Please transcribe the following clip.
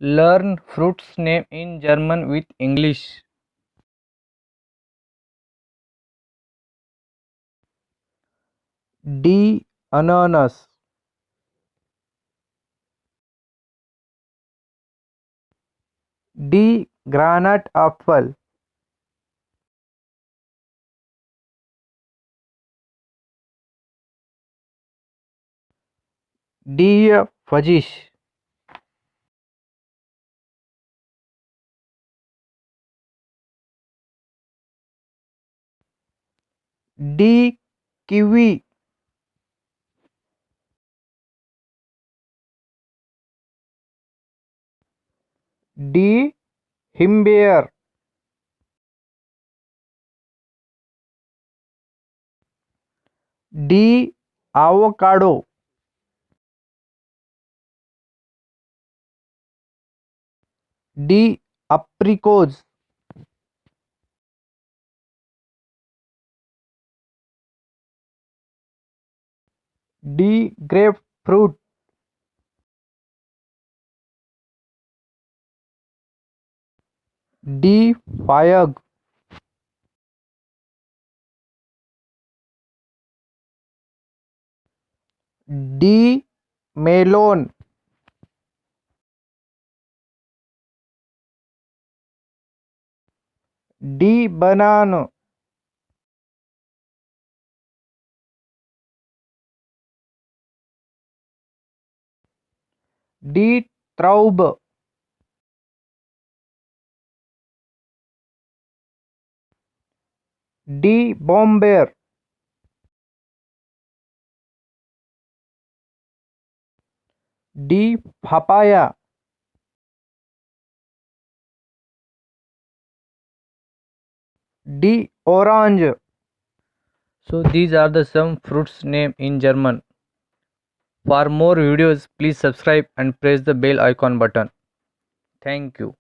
Learn fruits name in German with English. D. Ananas. D. Granite apple. D. Fudgish. D. Kiwi. D. Himbeer. D. Avocado. D. Apricots. D. Grapefruit. D. Fig. D. Melon. D. Banana. D. Traube. D. Bomber. D. Papaya. D. Orange. So these are the some fruits name in German. For more videos, please subscribe and press the bell icon button. Thank you.